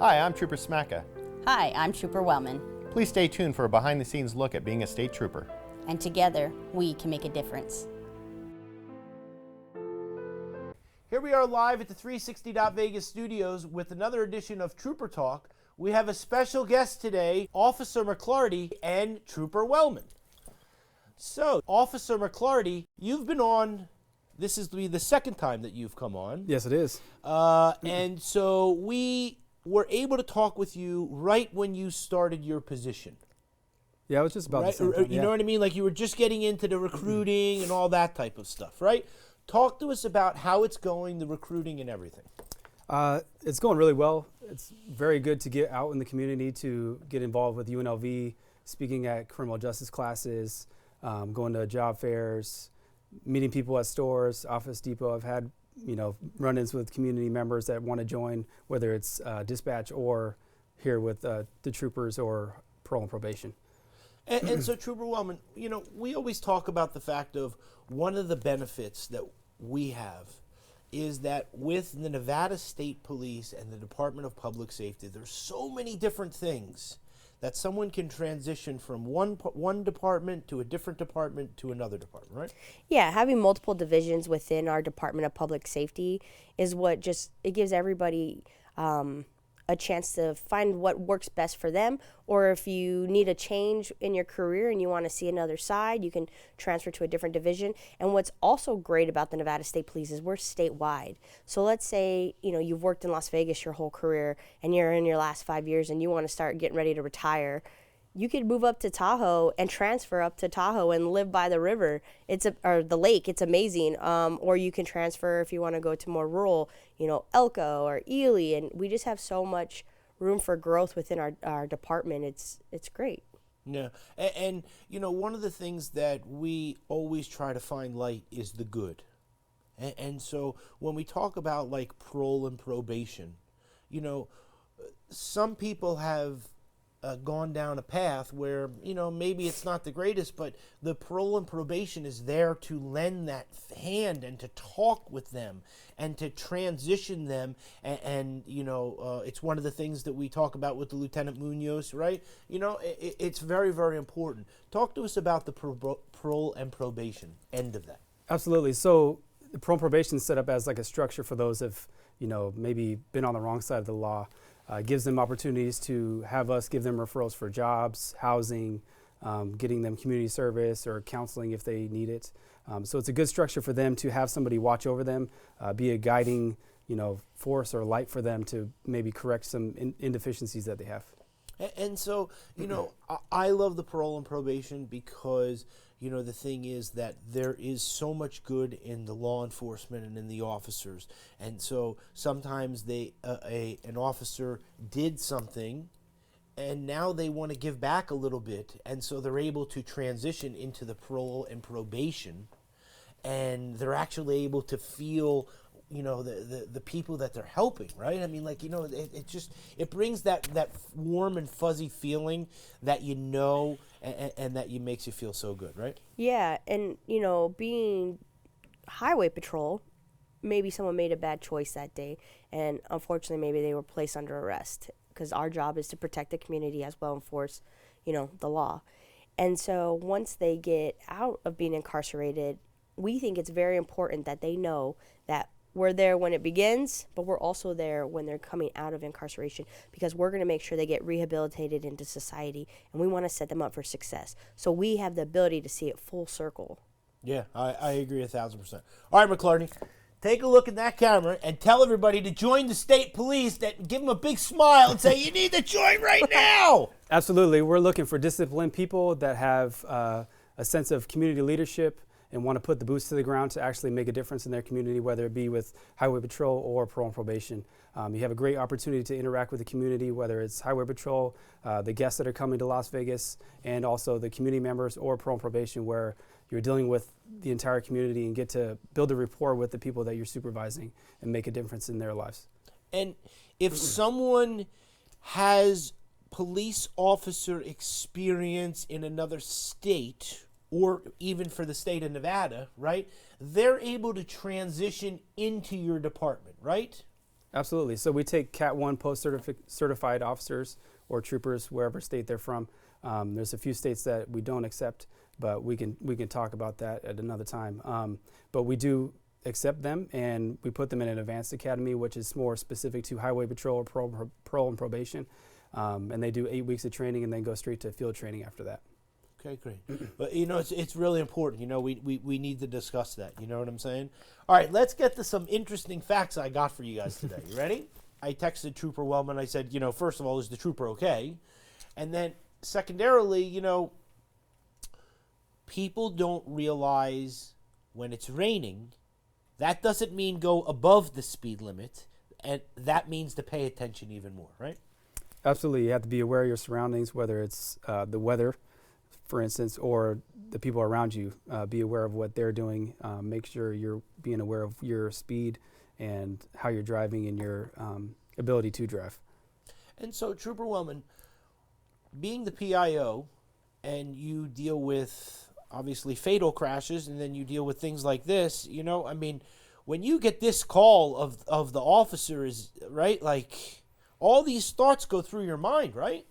Hi, I'm Trooper Smacka. Hi, I'm Trooper Wellman, Please stay tuned for a behind-the-scenes look at being a state trooper. and together we can make a difference. Here we are live at the 360.Vegas studios with another edition of Trooper Talk. We have a special guest today, Officer McClarty and Trooper Wellman. So, Officer McClarty, you've been on, this is the second time that you've come on. Yes, it is. And so we were able to talk with you right when you started your position. Yeah, it was just about Right? the same time. You know what I mean? Like you were just getting into the recruiting and all that type of stuff, right? Talk to us about how it's going, the recruiting and everything. It's going really well. It's very good to get out in the community, to get involved with UNLV, speaking at criminal justice classes, going to job fairs, meeting people at stores, Office Depot. I've had, run-ins with community members that want to join, whether it's dispatch or here with the troopers or parole and probation. And so, Trooper Wellman, we always talk about the fact of one of the benefits that we have is that with the Nevada State Police and the Department of Public Safety, there's so many different things that someone can transition from one department to a different department to another department, right? Yeah, having multiple divisions within our Department of Public Safety is what it gives everybody a chance to find what works best for them. Or if you need a change in your career and you want to see another side, you can transfer to a different division. And what's also great about the Nevada State Police is we're statewide. So let's say, you've worked in Las Vegas your whole career and you're in your last 5 years and you want to start getting ready to retire. You could move up to Tahoe and transfer up to Tahoe and live by the river. Or the lake. It's amazing. Or you can transfer if you want to go to more rural, Elko or Ely. And we just have so much room for growth within our department. It's great. Yeah. And one of the things that we always try to find light is the good. And so when we talk about like parole and probation, some people have gone down a path where, maybe it's not the greatest, but the parole and probation is there to lend that hand and to talk with them and to transition them. And it's one of the things that we talk about with the Lieutenant Munoz, right? It's very, very important. Talk to us about the parole and probation end of that. Absolutely. So the parole and probation is set up as like a structure for those who've, maybe been on the wrong side of the law. Gives them opportunities to have us give them referrals for jobs, housing, getting them community service or counseling if they need it. So it's a good structure for them to have somebody watch over them, be a guiding, force or light for them to maybe correct some indeficiencies that they have. And so, I love the parole and probation because, the thing is that there is so much good in the law enforcement and in the officers. And so sometimes an officer did something and now they want to give back a little bit. And so they're able to transition into the parole and probation, and they're actually able to feel the people that they're helping, right? I mean, it brings that warm and fuzzy feeling that and that makes you feel so good, right? Yeah, and being highway patrol, maybe someone made a bad choice that day, and unfortunately maybe they were placed under arrest because our job is to protect the community as well enforce, the law. And so once they get out of being incarcerated, we think it's very important that they know that we're there when it begins, but we're also there when they're coming out of incarceration because we're going to make sure they get rehabilitated into society, and we want to set them up for success. So we have the ability to see it full circle. Yeah, I agree 1,000%. All right, McClarty, take a look at that camera and tell everybody to join the state police, that give them a big smile and say, you need to join right now. Absolutely. We're looking for disciplined people that have a sense of community leadership and want to put the boots to the ground to actually make a difference in their community, whether it be with highway patrol or parole and probation. You have a great opportunity to interact with the community, whether it's highway patrol, the guests that are coming to Las Vegas, and also the community members or parole and probation, where you're dealing with the entire community and get to build a rapport with the people that you're supervising and make a difference in their lives. And if someone has police officer experience in another state, or even for the state of Nevada, right, they're able to transition into your department, right? Absolutely. So we take Cat 1 post-certified officers or troopers, wherever state they're from. There's a few states that we don't accept, but we can talk about that at another time. But we do accept them, and we put them in an advanced academy, which is more specific to highway patrol or parole and probation. And they do 8 weeks of training and then go straight to field training after that. Okay, great. But you know, it's really important. You know, we need to discuss that. You know what I'm saying? All right, let's get to some interesting facts I got for you guys today. You ready? I texted Trooper Wellman. I said, you know, first of all, is the trooper okay? And then secondarily, you know, people don't realize when it's raining, that doesn't mean go above the speed limit, and that means to pay attention even more, right? Absolutely. You have to be aware of your surroundings, whether it's the weather, for instance, or the people around you. Be aware of what they're doing. Make sure you're being aware of your speed and how you're driving and your ability to drive. And so, Trooper Wellman, being the PIO, and you deal with obviously fatal crashes, and then you deal with things like this, you know, I mean, when you get this call of the officers, right, like all these thoughts go through your mind, right?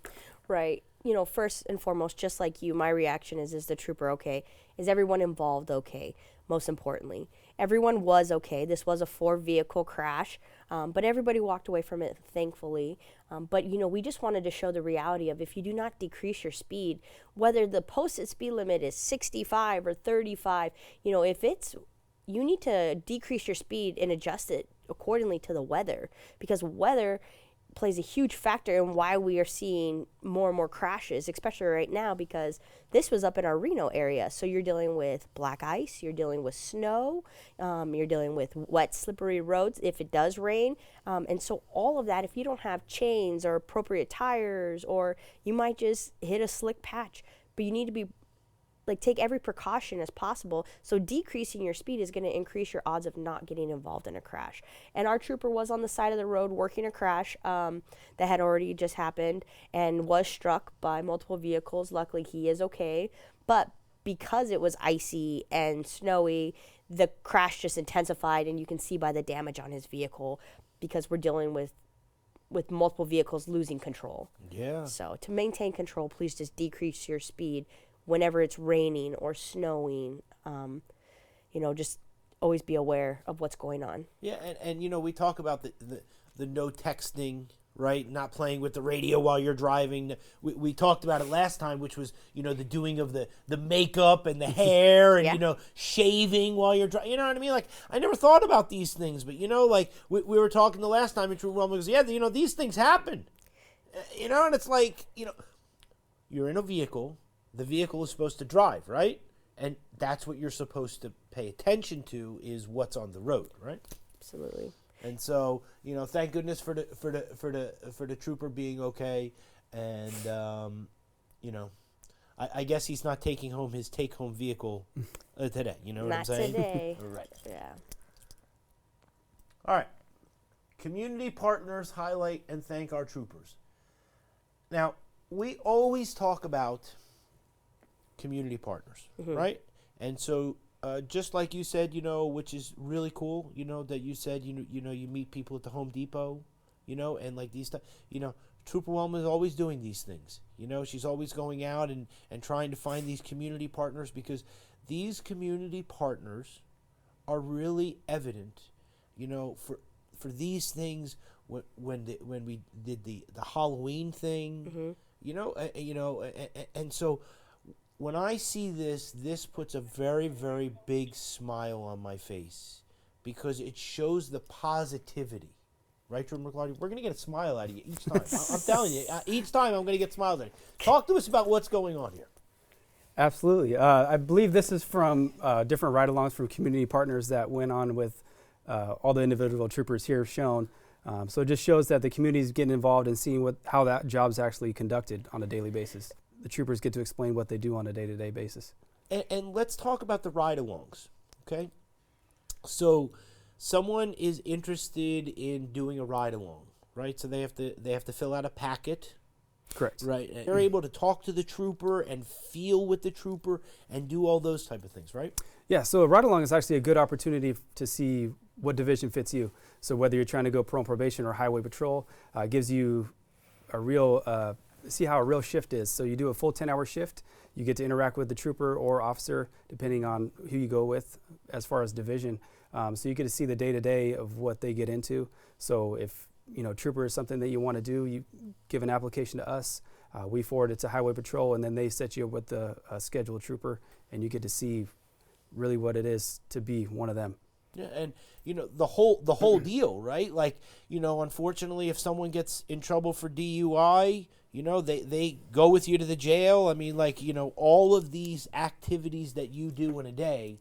Right. You know, first and foremost, just like you, my reaction is the trooper okay? Is everyone involved okay? Most importantly, everyone was okay. This was a 4-vehicle crash, but everybody walked away from it, thankfully. But, you know, we just wanted to show the reality of if you do not decrease your speed, whether the posted speed limit is 65 or 35, you know, you need to decrease your speed and adjust it accordingly to the weather, because weather plays a huge factor in why we are seeing more and more crashes, especially right now, because this was up in our Reno area. So you're dealing with black ice, you're dealing with snow, you're dealing with wet, slippery roads if it does rain. And so all of that, if you don't have chains or appropriate tires, or you might just hit a slick patch, but you need to be take every precaution as possible. So decreasing your speed is going to increase your odds of not getting involved in a crash. And our trooper was on the side of the road working a crash that had already just happened and was struck by multiple vehicles. Luckily, he is okay. But because it was icy and snowy, the crash just intensified, and you can see by the damage on his vehicle, because we're dealing with multiple vehicles losing control. Yeah. So to maintain control, please just decrease your speed whenever it's raining or snowing. Just always be aware of what's going on. Yeah, and we talk about the no texting, right? Not playing with the radio while you're driving. We talked about it last time, which was, the doing of the makeup and the hair and, Yeah. Shaving while you're driving. You know what I mean? Like, I never thought about these things, but, we were talking the last time, and True Wellman goes, yeah, these things happen. And it's like, you're in a vehicle. The vehicle is supposed to drive, right? And that's what you're supposed to pay attention to, is what's on the road, right? Absolutely. And so, thank goodness for the trooper being okay. And I guess he's not taking home his take-home vehicle today. You know what I'm saying? Not today. Right. Yeah. All right. Community partners highlight and thank our troopers. Now, we always talk about community partners, right? And so, just like you said, which is really cool, that you said, you meet people at the Home Depot, and like these stuff, Trooper Wellman is always doing these things. She's always going out and trying to find these community partners, because these community partners are really evident, for these things when we did the Halloween thing, and so when I see this puts a very, very big smile on my face, because it shows the positivity. Right, Drew McLarty? We're going to get a smile out of you each time. I'm telling you, each time I'm going to get smiles out of you. Talk to us about what's going on here. Absolutely. I believe this is from different ride-alongs from community partners that went on with all the individual troopers here shown. So it just shows that the community is getting involved and seeing how that job's actually conducted on a daily basis. The troopers get to explain what they do on a day-to-day basis. And let's talk about the ride-alongs, okay? So someone is interested in doing a ride-along, right? So they have to fill out a packet. Correct. Right. And they're able to talk to the trooper and feel with the trooper and do all those type of things, right? Yeah, so a ride-along is actually a good opportunity to see what division fits you. So whether you're trying to go parole and probation or highway patrol, gives you a real, see how a real shift is. So you do a full 10-hour shift, you get to interact with the trooper or officer, depending on who you go with as far as division. So you get to see the day-to-day of what they get into. So if trooper is something that you want to do, you give an application to us, we forward it to highway patrol, and then they set you up with the scheduled trooper, and you get to see really what it is to be one of them. Yeah, and the whole deal, right? Like, unfortunately, if someone gets in trouble for DUI, they go with you to the jail. I mean, like, all of these activities that you do in a day,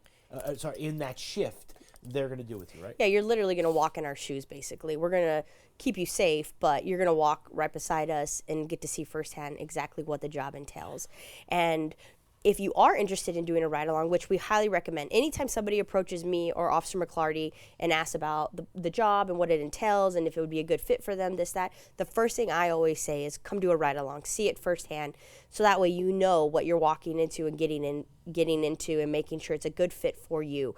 in that shift, they're going to do with you, right? Yeah, you're literally going to walk in our shoes, basically. We're going to keep you safe, but you're going to walk right beside us and get to see firsthand exactly what the job entails. And if you are interested in doing a ride-along, which we highly recommend, anytime somebody approaches me or Officer McClarty and asks about the job and what it entails and if it would be a good fit for them, this, that, the first thing I always say is come do a ride-along, see it firsthand, so that way you know what you're walking into and getting into and making sure it's a good fit for you.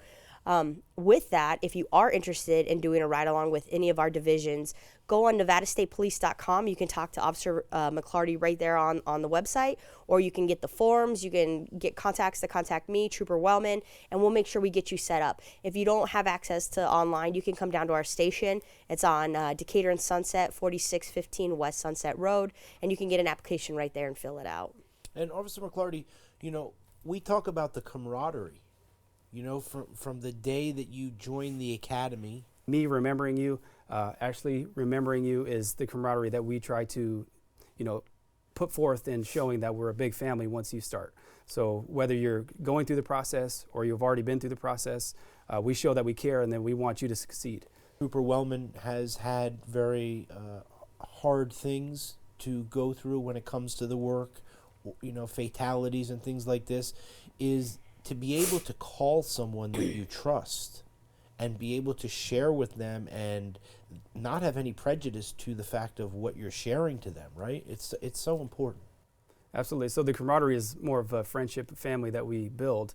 With that, if you are interested in doing a ride-along with any of our divisions, go on NevadaStatePolice.com. You can talk to Officer McClarty right there on the website, or you can get the forms. You can get contacts to contact me, Trooper Wellman, and we'll make sure we get you set up. If you don't have access to online, you can come down to our station. It's on Decatur and Sunset, 4615 West Sunset Road, and you can get an application right there and fill it out. And Officer McClarty, we talk about the camaraderie. From the day that you joined the academy. Me remembering you, actually remembering you is the camaraderie that we try to, put forth in showing that we're a big family once you start. So whether you're going through the process or you've already been through the process, we show that we care and then we want you to succeed. Trooper Wellman has had very hard things to go through when it comes to the work, fatalities and things like this, is to be able to call someone that you trust and be able to share with them and not have any prejudice to the fact of what you're sharing to them, right? It's so important. Absolutely. So the camaraderie is more of a friendship family that we build.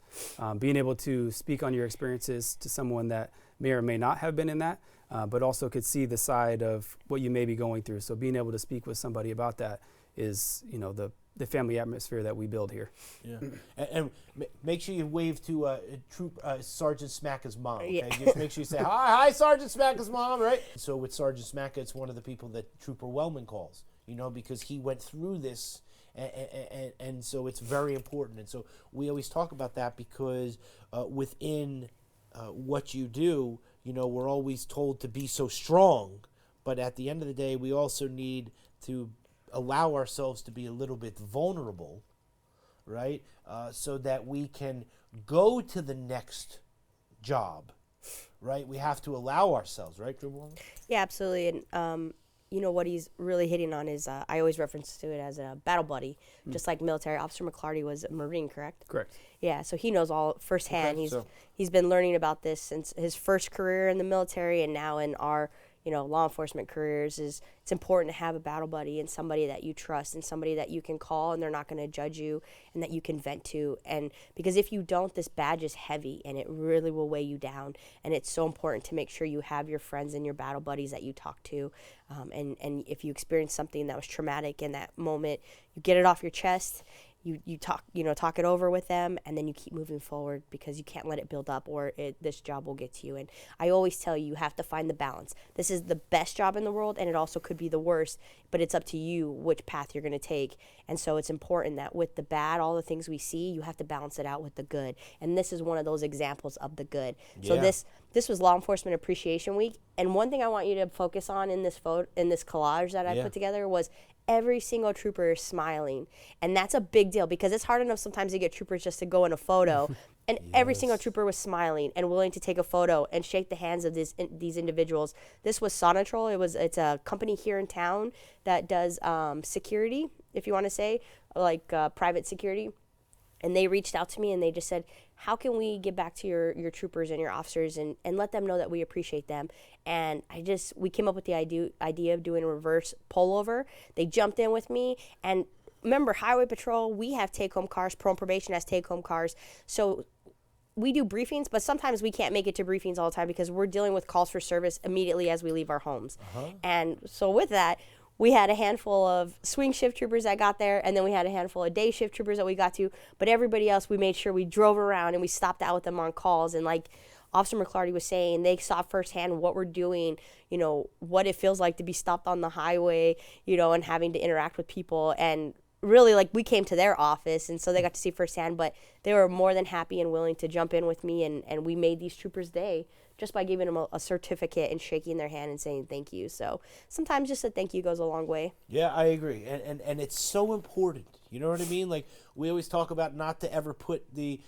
Being able to speak on your experiences to someone that may or may not have been in that, but also could see the side of what you may be going through. So being able to speak with somebody about that is, the family atmosphere that we build here. Yeah, and make sure you wave to Sergeant Smacka's mom. Okay? Yeah. Just make sure you say hi, Sergeant Smacka's mom, right? So with Sergeant Smacka, it's one of the people that Trooper Wellman calls, because he went through this, and so it's very important. And so we always talk about that because within what you do, we're always told to be so strong, but at the end of the day, we also need to allow ourselves to be a little bit vulnerable, right? So that we can go to the next job, right? We have to allow ourselves, right, Trooper Wellman? Yeah, absolutely. And what he's really hitting on is I always reference to it as a battle buddy, just like military. Officer McClarty was a Marine, correct? Correct. Yeah, so he knows all firsthand. Okay, He's been learning about this since his first career in the military, and now in our law enforcement careers. It's important to have a battle buddy and somebody that you trust and somebody that you can call and they're not going to judge you and that you can vent to. And because if you don't, this badge is heavy and it really will weigh you down. And it's so important to make sure you have your friends and your battle buddies that you talk to. And if you experience something that was traumatic in that moment, you get it off your chest. You talk it over with them, and then you keep moving forward because you can't let it build up or this job will get to you. And I always tell you have to find the balance. This is the best job in the world, and it also could be the worst, but it's up to you which path you're going to take. And so it's important that with the bad, all the things we see, you have to balance it out with the good. And this is one of those examples of the good. Yeah. So this was Law Enforcement Appreciation Week, and one thing I want you to focus on in this collage that I put together was every single trooper is smiling. And that's a big deal because it's hard enough sometimes to get troopers just to go in a photo. And every single trooper was smiling and willing to take a photo and shake the hands of these individuals. This was Sonatrol. It's a company here in town that does security, if you want to say, like private security. And they reached out to me and they just said, how can we get back to your troopers and your officers and let them know that we appreciate them? And we came up with the idea of doing a reverse pullover. They jumped in with me. And remember, Highway Patrol, we have take-home cars. Parole and Probation has take-home cars. So we do briefings, but sometimes we can't make it to briefings all the time because we're dealing with calls for service immediately as we leave our homes. And so with that, we had a handful of swing shift troopers that got there, and then we had a handful of day shift troopers that we got to. But everybody else, we made sure we drove around and we stopped out with them on calls. And like Officer McClarty was saying, they saw firsthand what we're doing, you know, what it feels like to be stopped on the highway, you know, and having to interact with people. And really, like, we came to their office, and so they got to see firsthand. But they were more than happy and willing to jump in with me, and we made these troopers' day just by giving them a certificate and shaking their hand and saying thank you. So sometimes just a thank you goes a long way. Yeah, I agree. And it's so important. You know what I mean? Like, we always talk about not to ever put the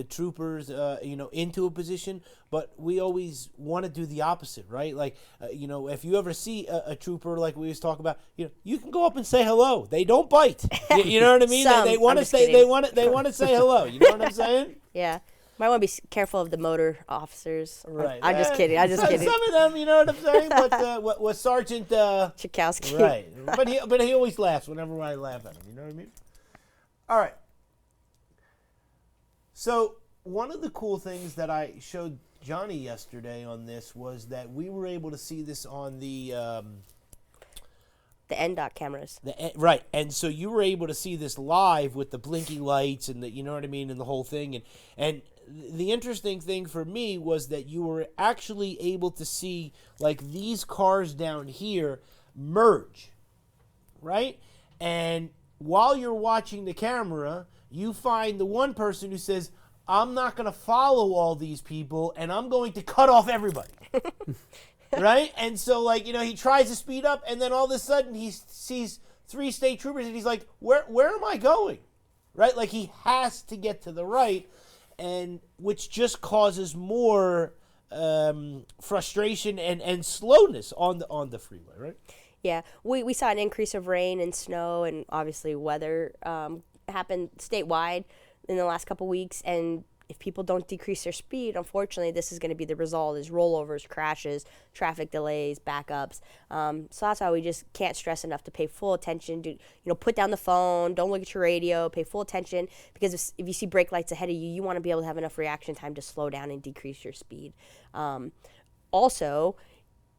troopers, you know, into a position, but we always want to do the opposite, right? Like, you know, if you ever see a trooper, like we always talk about, you know, you can go up and say hello. They don't bite. You know what I mean? They want to say they want to say hello. You know what I'm saying? Yeah. Might want to be careful of the motor officers. Right. I'm just kidding. I'm just kidding. Some of them, you know what I'm saying? But what Sergeant Chakowski. right. But he always laughs whenever I laugh at him. You know what I mean? All right. So one of the cool things that I showed Johnny yesterday on this was that we were able to see this on the NDOT cameras. right, and so you were able to see this live with the blinking lights and the, you know what I mean, and the whole thing. And the interesting thing for me was that you were actually able to see, like, these cars down here merge, right? And while you're watching the camera, you find the one person who says, I'm not going to follow all these people, and I'm going to cut off everybody. Right? And so, like, you know, he tries to speed up, and then all of a sudden he sees 3 state troopers, and he's like, where am I going? Right? Like, he has to get to the right, and which just causes more frustration and slowness on the freeway, right? Yeah. We saw an increase of rain and snow and obviously weather happen statewide in the last couple weeks, and if people don't decrease their speed, unfortunately, this is going to be the result: is rollovers, crashes, traffic delays, backups. So that's why we just can't stress enough to pay full attention. To, you know, put down the phone, don't look at your radio, pay full attention, because if you see brake lights ahead of you, you want to be able to have enough reaction time to slow down and decrease your speed. Also,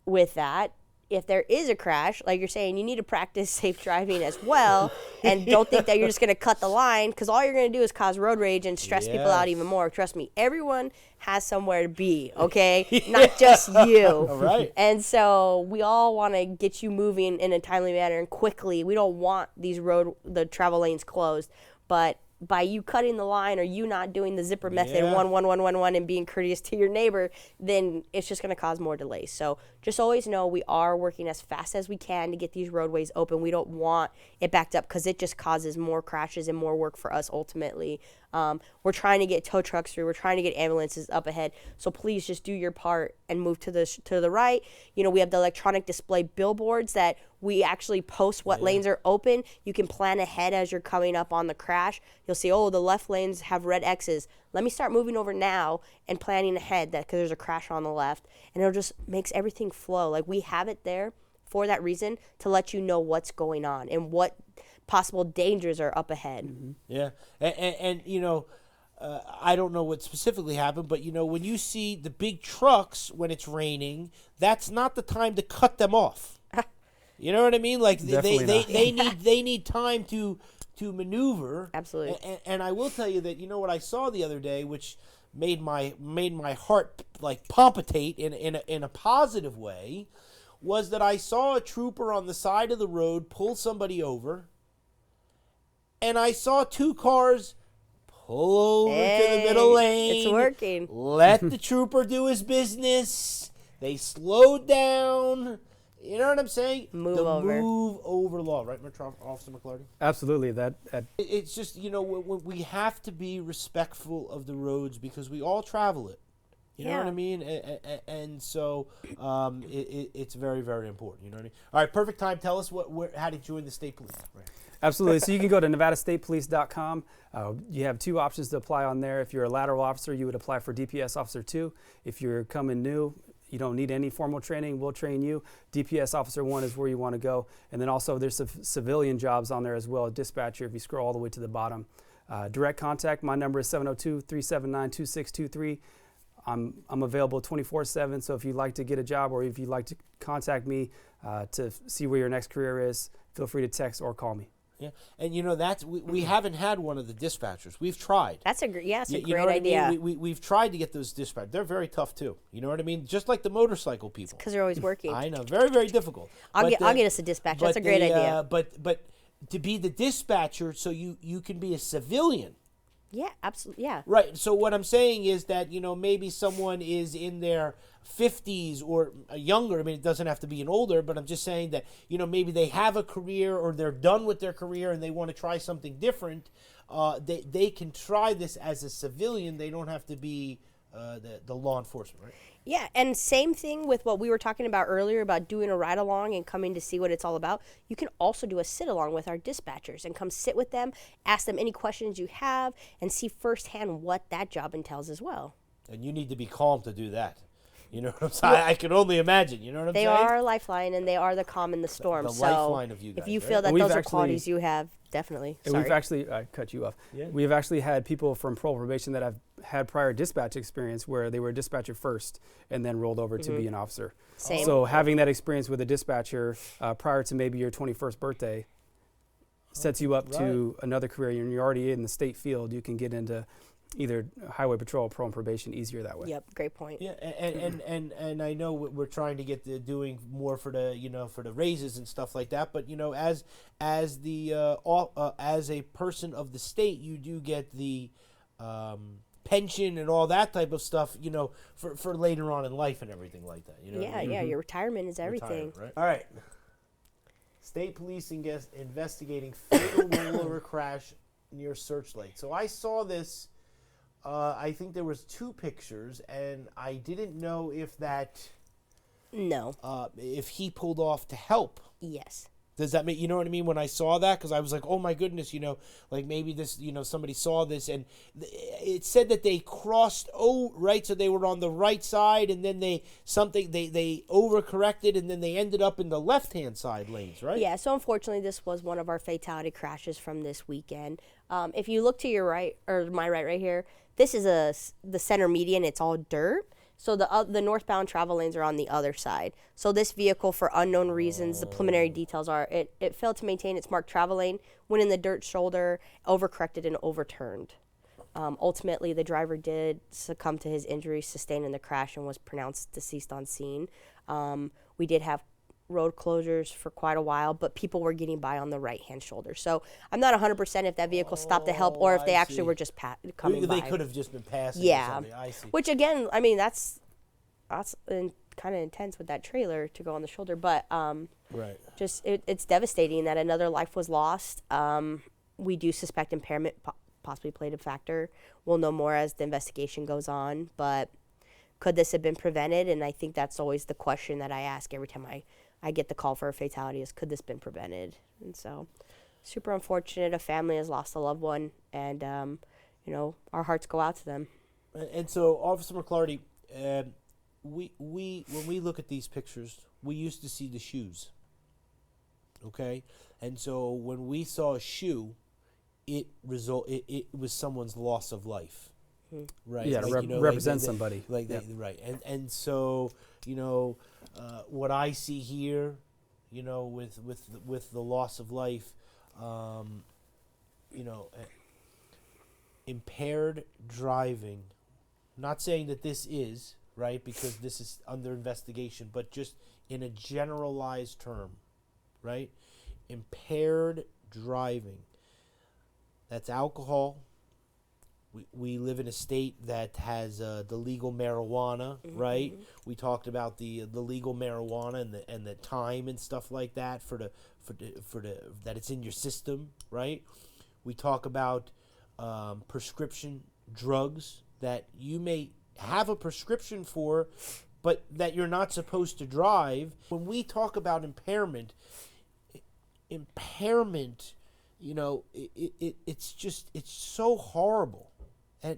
with that, if there is a crash, like you're saying, you need to practice safe driving as well. And don't think that you're just going to cut the line, because all you're going to do is cause road rage and stress people out even more. Trust me, everyone has somewhere to be, okay? Not just you. All right. And so we all want to get you moving in a timely manner and quickly. We don't want the travel lanes closed. But by you cutting the line or you not doing the zipper method, 1-1-1-1-1, and being courteous to your neighbor, then it's just going to cause more delays. So just always know we are working as fast as we can to get these roadways open. We don't want it backed up, because it just causes more crashes and more work for us ultimately. We're trying to get tow trucks through. We're trying to get ambulances up ahead. So please just do your part and move to the right. You know, we have the electronic display billboards that we actually post what lanes are open. You can plan ahead as you're coming up on the crash. You'll see, oh, the left lanes have red X's. Let me start moving over now and planning ahead, that because there's a crash on the left. And it just makes everything flow. Like, we have it there for that reason, to let you know what's going on and what possible dangers are up ahead. Mm-hmm. Yeah. And you know, I don't know what specifically happened, but, you know, when you see the big trucks when it's raining, that's not the time to cut them off. You know what I mean? Like, they need time to maneuver. Absolutely. And I will tell you that, you know, what I saw the other day, which made my heart, like, palpitate in a positive way, was that I saw a trooper on the side of the road pull somebody over, and I saw 2 cars pull over to the middle lane. It's working. Let the trooper do his business. They slowed down. You know what I'm saying? Move the over. Move over law, right, Officer McClarty? Absolutely. It's just, you know, we have to be respectful of the roads, because we all travel it. You know what I mean? And so it's very, very important. You know what I mean? All right, perfect time. Tell us how to join the state police. Right. Absolutely. So you can go to nevadastatepolice.com. You have 2 options to apply on there. If you're a lateral officer, you would apply for DPS Officer 2. If you're coming new, you don't need any formal training. We'll train you. DPS Officer 1 is where you want to go. And then also there's some civilian jobs on there as well, dispatcher, if you scroll all the way to the bottom. Direct contact, my number is 702-379-2623. I'm available 24/7, so if you'd like to get a job or if you'd like to contact me to see where your next career is, feel free to text or call me. Yeah, and that's we haven't had one of the dispatchers. We've tried. That's a great, it's a You great know what idea. I mean? We've tried to get those dispatchers. They're very tough too. You know what I mean? Just like the motorcycle people. Because they're always working. I know, very very difficult. I'll But, get us a dispatcher. That's a great idea. But to be the dispatcher, so you can be a civilian. Yeah, absolutely. Yeah. Right. So what I'm saying is that, maybe someone is in their 50s or younger. I mean, it doesn't have to be an older, but I'm just saying that, maybe they have a career or they're done with their career and they want to try something different. They can try this as a civilian. They don't have to be the law enforcement, right? Yeah, and same thing with what we were talking about earlier about doing a ride along and coming to see what it's all about. You can also do a sit along with our dispatchers and come sit with them, ask them any questions you have, and see firsthand what that job entails as well. And you need to be calm to do that. You know what I'm saying? I can only imagine. You know what I'm They saying? are our lifeline, and they are the calm in the storm. the so lifeline of you if guys, you right? feel that And we've those are actually- qualities you have, definitely. And Sorry. we've actually, I cut you off. Yeah. We've actually had people from parole probation that have had prior dispatch experience where they were a dispatcher first and then rolled over to be an officer. Same. So having that experience with a dispatcher prior to maybe your 21st birthday sets you up to another career. And you're already in the state field. You can get into either highway patrol or parole and probation easier that way. Yep, great point. Yeah, and I know we're trying to get doing more for the for the raises and stuff like that. But as a person of the state, you do get the pension and all that type of stuff. For later on in life and everything like that. You know. Yeah, yeah, your retirement is everything. Retirement, right? All right. State police investigating fatal rollover crash near Searchlight. So I saw this. I think there was 2 pictures, and I didn't know if No. if he pulled off to help. Yes. Does that mean, you know what I mean? When I saw that, because I was like, oh my goodness, like maybe this, somebody saw this, and it said that they crossed, right, so they were on the right side, and then they overcorrected, and then they ended up in the left-hand side lanes, right? Yeah, so unfortunately, this was one of our fatality crashes from this weekend. If you look to your right, or my right here, this is the center median. It's all dirt. So the northbound travel lanes are on the other side. So this vehicle, for unknown reasons, the preliminary details are, it failed to maintain its marked travel lane, went in the dirt shoulder, overcorrected, and overturned. Ultimately, the driver did succumb to his injuries sustained in the crash and was pronounced deceased on scene. We did have road closures for quite a while, but people were getting by on the right-hand shoulder. So I'm not 100% if that vehicle stopped to help or if they I actually see. were just coming by. They could have just been passing or Yeah. something. I see. Which again, I mean, that's kind of intense with that trailer to go on the shoulder, but Right. just it's devastating that another life was lost. We do suspect impairment possibly played a factor. We'll know more as the investigation goes on, but could this have been prevented? And I think that's always the question that I ask every time I get the call for a fatality is, could this been prevented? And so super unfortunate. A family has lost a loved one, and our hearts go out to them. And so, Officer McClarty, we when we look at these pictures, we used to see the shoes. Okay, and so when we saw a shoe, it was someone's loss of life, right? Yeah, to represent somebody. Right, and so what I see here, with the loss of life, impaired driving. Not saying that this is, right, because this is under investigation, but just in a generalized term, right? Impaired driving. That's alcohol. We live in a state that has the legal marijuana, right? We talked about the legal marijuana and the time and stuff like that for the that it's in your system, right? We talk about prescription drugs that you may have a prescription for, but that you're not supposed to drive. When we talk about impairment, it's so horrible.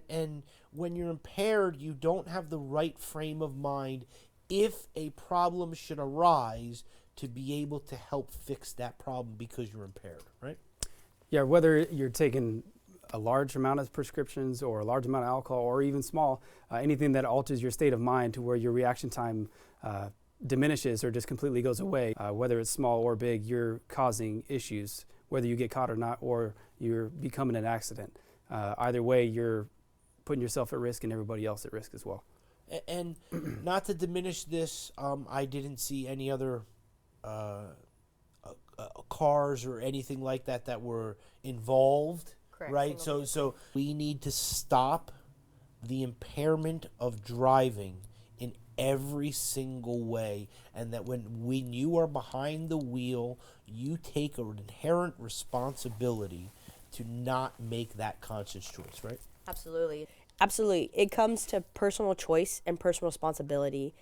And when you're impaired, you don't have the right frame of mind if a problem should arise to be able to help fix that problem because you're impaired, right? Yeah, whether you're taking a large amount of prescriptions or a large amount of alcohol or even small, anything that alters your state of mind to where your reaction time diminishes or just completely goes away, whether it's small or big, you're causing issues, whether you get caught or not, or you're becoming an accident. Either way, you're putting yourself at risk and everybody else at risk as well. And not to diminish this, I didn't see any other cars or anything like that were involved. Correct. Right? So we need to stop the impairment of driving in every single way, and that when you are behind the wheel, you take an inherent responsibility to not make that conscious choice, right? Absolutely. Absolutely. It comes to personal choice and personal responsibility,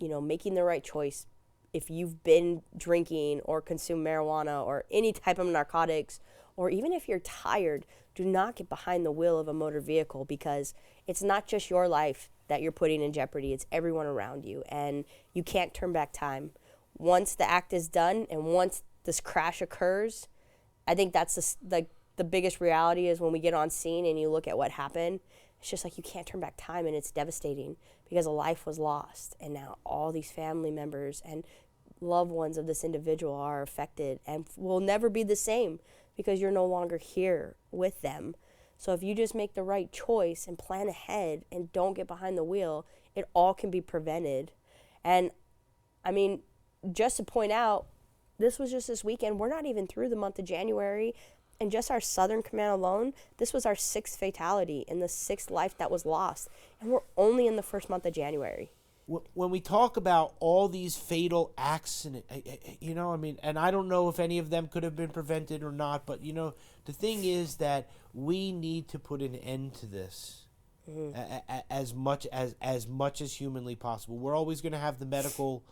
making the right choice. If you've been drinking or consumed marijuana or any type of narcotics, or even if you're tired, do not get behind the wheel of a motor vehicle, because it's not just your life that you're putting in jeopardy. It's everyone around you, and you can't turn back time. Once the act is done and once this crash occurs, I think that's the biggest reality is when we get on scene and you look at what happened. It's just like you can't turn back time, and it's devastating because a life was lost, and now all these family members and loved ones of this individual are affected and will never be the same because you're no longer here with them. So if you just make the right choice and plan ahead and don't get behind the wheel, it all can be prevented. And I mean, just to point out, this was just this weekend. We're not even through the month of January. And just our Southern Command alone, this was our 6th fatality and the 6th life that was lost. And we're only in the first month of January. When we talk about all these fatal accidents, and I don't know if any of them could have been prevented or not, but, the thing is that we need to put an end to this as much as humanly possible. We're always going to have the medical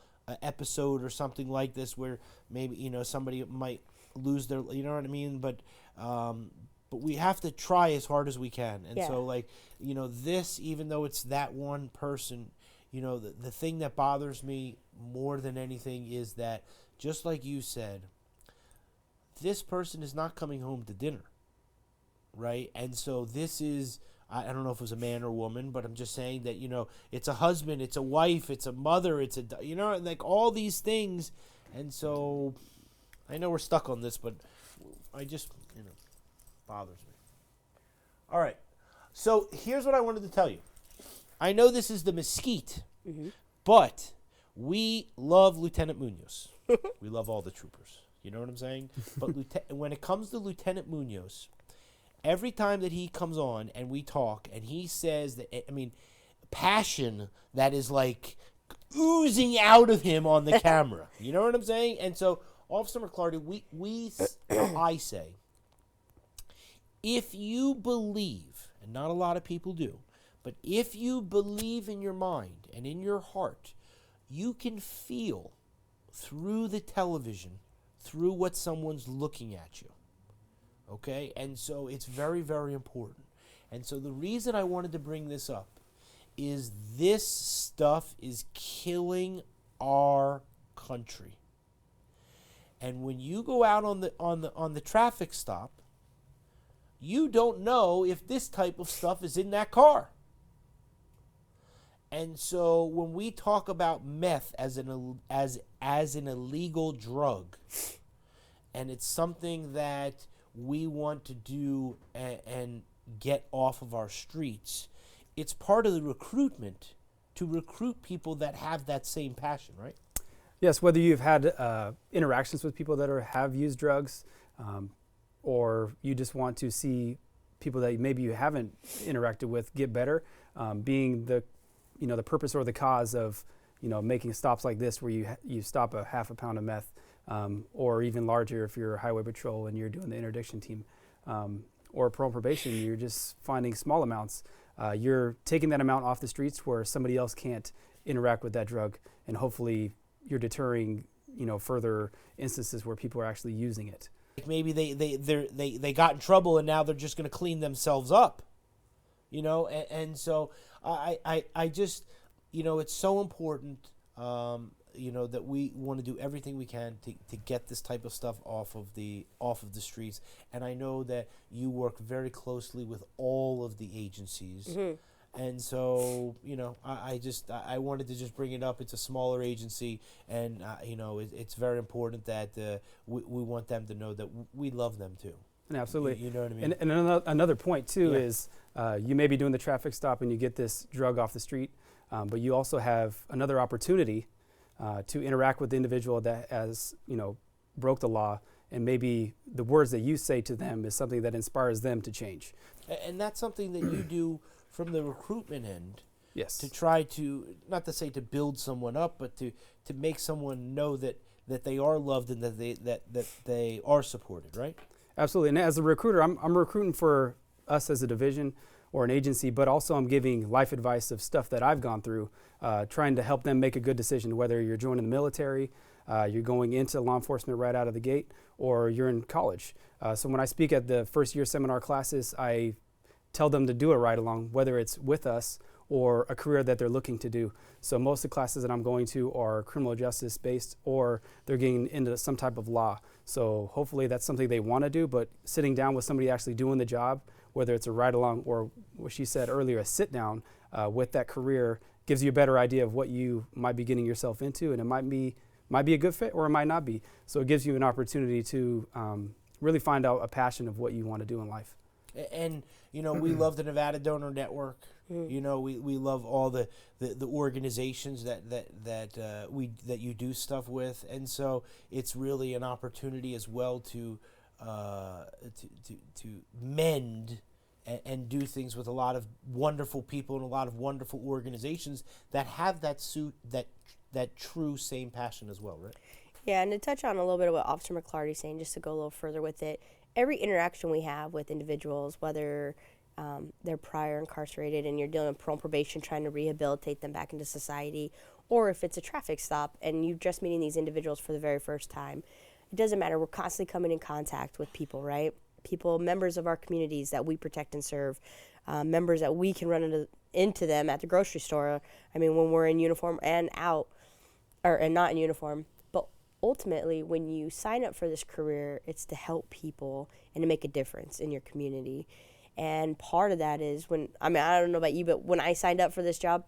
episode or something like this where maybe, somebody might lose their, you know what I mean? But we have to try as hard as we can. And so, this, even though it's that one person, the thing that bothers me more than anything is that, just like you said, this person is not coming home to dinner, right? And so this is, I don't know if it was a man or a woman, but I'm just saying that, it's a husband, it's a wife, it's a mother, it's like all these things. And so I know we're stuck on this, but I just, bothers me. All right. So here's what I wanted to tell you. I know this is the Mesquite, but we love Lieutenant Munoz. We love all the troopers. You know what I'm saying? But when it comes to Lieutenant Munoz, every time that he comes on and we talk and he says that, passion that is like oozing out of him on the camera. You know what I'm saying? And so, Officer McClarty, I say, if you believe, and not a lot of people do, but if you believe in your mind and in your heart, you can feel through the television, through what someone's looking at you. Okay? And so it's very, very important. And so the reason I wanted to bring this up is this stuff is killing our country. And when you go out on the traffic stop, you don't know if this type of stuff is in that car. And so when we talk about meth as an illegal drug, and it's something that we want to do and get off of our streets, it's part of the recruitment to recruit people that have that same passion, right? Yes, whether you've had interactions with people that have used drugs, or you just want to see people that maybe you haven't interacted with get better, being the purpose or the cause of making stops like this where you stop a half a pound of meth, or even larger if you're highway patrol and you're doing the interdiction team, or parole probation, you're just finding small amounts. You're taking that amount off the streets where somebody else can't interact with that drug, and hopefully you're deterring further instances where people are actually using it. Maybe they got in trouble and now they're just going to clean themselves up, and so I just it's so important that we want to do everything we can to get this type of stuff off of the streets. And I know that you work very closely with all of the agencies. And so, I wanted to just bring it up. It's a smaller agency, and it's very important that we want them to know that we love them too. And absolutely. You know what I mean? And another point too Yeah. is you may be doing the traffic stop and you get this drug off the street, but you also have another opportunity to interact with the individual that has broke the law, and maybe the words that you say to them is something that inspires them to change. And that's something that you do from the recruitment end. Yes. To try to, not to say to build someone up, but to make someone know that they are loved and that they are supported, right? Absolutely. And as a recruiter, I'm recruiting for us as a division or an agency, but also I'm giving life advice of stuff that I've gone through, trying to help them make a good decision, whether you're joining the military, you're going into law enforcement right out of the gate, or you're in college. So when I speak at the first year seminar classes, I tell them to do a ride along, whether it's with us or a career that they're looking to do. So most of the classes that I'm going to are criminal justice based, or they're getting into some type of law. So hopefully that's something they want to do, but sitting down with somebody actually doing the job, whether it's a ride along or what she said earlier, a sit down with that career, gives you a better idea of what you might be getting yourself into, and it might be a good fit or it might not be. So it gives you an opportunity to really find out a passion of what you want to do in life. And we love the Nevada Donor Network. We love all the organizations that you do stuff with, and so it's really an opportunity as well to mend and do things with a lot of wonderful people and a lot of wonderful organizations that have that true same passion as well, right? Yeah, and to touch on a little bit of what Officer McClarty's saying, just to go a little further with it, every interaction we have with individuals, whether they're prior incarcerated and you're dealing with parole and probation, trying to rehabilitate them back into society, or if it's a traffic stop and you're just meeting these individuals for the very first time, it doesn't matter. We're constantly coming in contact with people, right? People, members of our communities that we protect and serve, members that we can run into them at the grocery store. I mean, when we're in uniform and out, and not in uniform. But ultimately, when you sign up for this career, it's to help people and to make a difference in your community. And part of that is I don't know about you, but when I signed up for this job,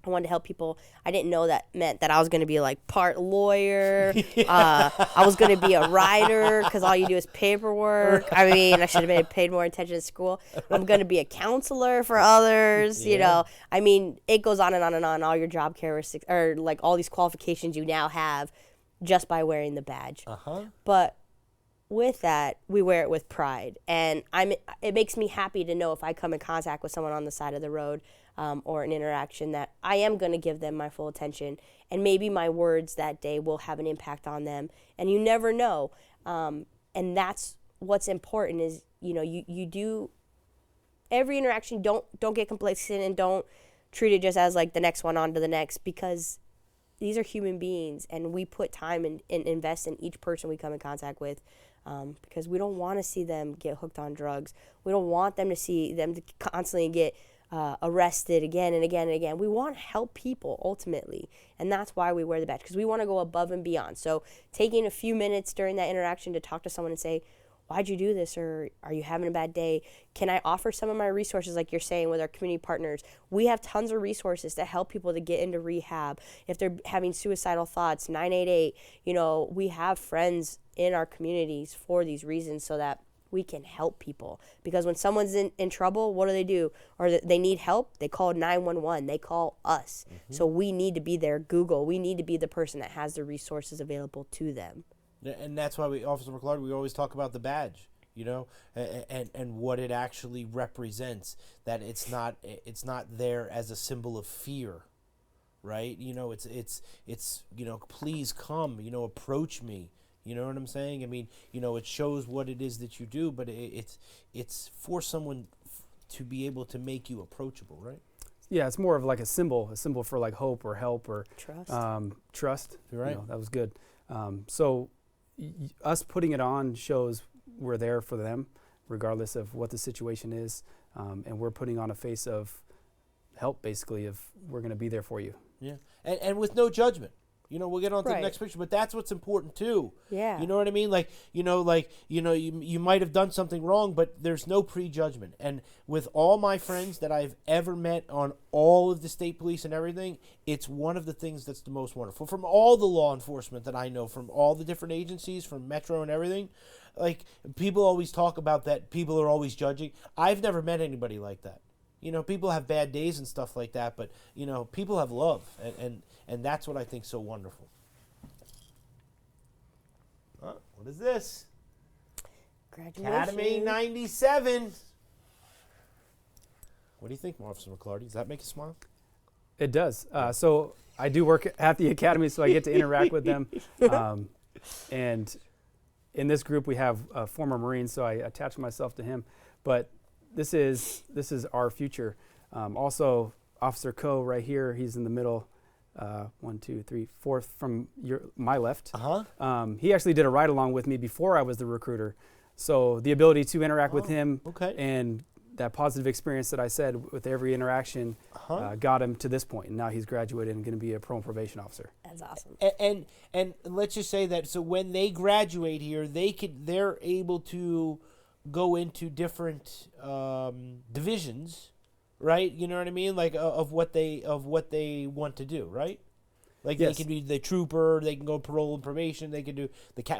I wanted to help people. I didn't know that meant that I was going to be like part lawyer. I was going to be a writer because all you do is paperwork. I mean, I should have paid more attention in school. I'm going to be a counselor for others. I mean, it goes on and on and on. All your job characteristics, or like all these qualifications you now have just by wearing the badge. But with that, we wear it with pride, and it makes me happy to know if I come in contact with someone on the side of the road or an interaction that I am going to give them my full attention, and maybe my words that day will have an impact on them, and you never know. And that's what's important is, you do every interaction. Don't get complacent and don't treat it just as like the next one on to the next, because these are human beings, and we put time and invest in each person we come in contact with, because we don't want to see them get hooked on drugs. We don't want them to see them to constantly get arrested again and again and again. We want to help people ultimately, and that's why we wear the badge, because we want to go above and beyond. So taking a few minutes during that interaction to talk to someone and say, why'd you do this? Or are you having a bad day? Can I offer some of my resources, like you're saying, with our community partners? We have tons of resources to help people to get into rehab. If they're having suicidal thoughts, 988, we have friends in our communities for these reasons so that we can help people. Because when someone's in trouble, what do? Or they need help, they call 911. They call us. So we need to be their Google. We need to be the person that has the resources available to them. And that's why Officer McClarty, we always talk about the badge, and what it actually represents. That it's not there as a symbol of fear, right? It's please come, approach me. You know what I'm saying? I mean, it shows what it is that you do, but it's for someone to be able to make you approachable, right? Yeah, it's more of like a symbol for like hope or help or trust. Trust. You're right. That was good. So us putting it on shows we're there for them, regardless of what the situation is, and we're putting on a face of help, basically, of we're going to be there for you. Yeah, and with no judgment. We'll get on to the Right. next picture, but that's what's important too. Yeah. You know what I mean? You might have done something wrong, but there's no prejudgment. And with all my friends that I've ever met on all of the state police and everything, it's one of the things that's the most wonderful. From all the law enforcement that I know, from all the different agencies, from Metro and everything, like, people always talk about that people are always judging. I've never met anybody like that. People have bad days and stuff like that, but, people have love, and that's what I think so wonderful. What is this? Graduation. Academy 97. What do you think, Officer McClarty? Does that make you smile? It does. So I do work at the academy, so I get to interact with them. And in this group, we have a former Marine, so I attach myself to him. But this is our future. Also, Officer Coe right here, he's in the middle. 1, 2, 3, fourth from my left. He actually did a ride along with me before I was the recruiter. So the ability to interact with him and that positive experience that I said with every interaction got him to this point. And now he's graduated and going to be a parole and probation officer. That's awesome. And let's just say that, so when they graduate here, they're able to go into different divisions, right? You know what I mean? Like of what they want to do, right? Like, yes. They can be the trooper, they can go parole and probation, they can do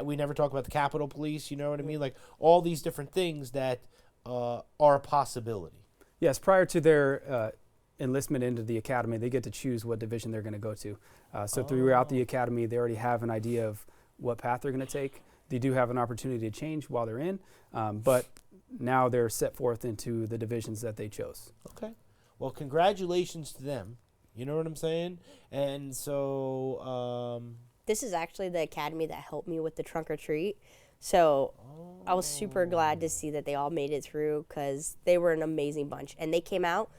we never talk about the Capitol Police, you know what I mean? Like, all these different things that are a possibility. Yes, prior to their enlistment into the academy, they get to choose what division they're going to go to. So throughout the academy, they already have an idea of what path they're going to take. They do have an opportunity to change while they're in, but now they're set forth into the divisions that they chose. Okay. Well, congratulations to them. You know what I'm saying? And so... This is actually the academy that helped me with the trunk or treat. So I was super glad to see that they all made it through, because they were an amazing bunch. And they came out,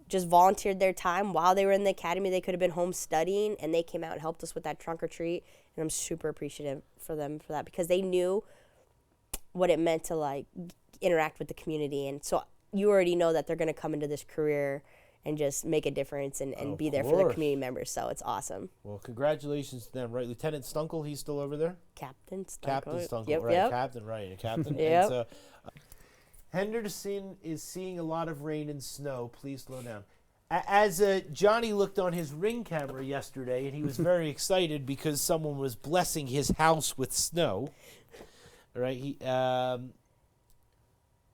just volunteered their time while they were in the academy. They could have been home studying, and they came out and helped us with that trunk or treat. And I'm super appreciative for them for that, because they knew what it meant to, like, interact with the community. And so you already know that they're going to come into this career and just make a difference and be there for the community members. So it's awesome. Well, congratulations to them, right? Lieutenant Stunkel, he's still over there? Captain Stunkel. Captain Stunkel, yep, right? Yep. Captain, right? Captain. Yep. And so, Henderson is seeing a lot of rain and snow. Please slow down. As Johnny looked on his Ring camera yesterday, and he was very excited because someone was blessing his house with snow. Right?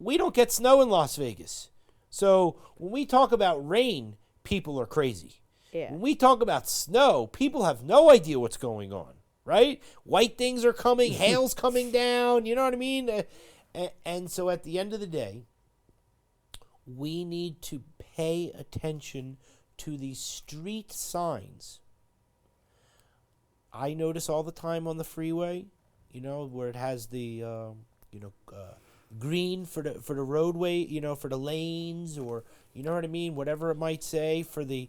We don't get snow in Las Vegas. So when we talk about rain, people are crazy. Yeah. When we talk about snow, people have no idea what's going on, right? White things are coming, hail's coming down, you know what I mean? And so at the end of the day, we need to pay attention to these street signs. I notice all the time on the freeway, where it has the, green for the roadway, for the lanes, or you know what I mean, whatever it might say for the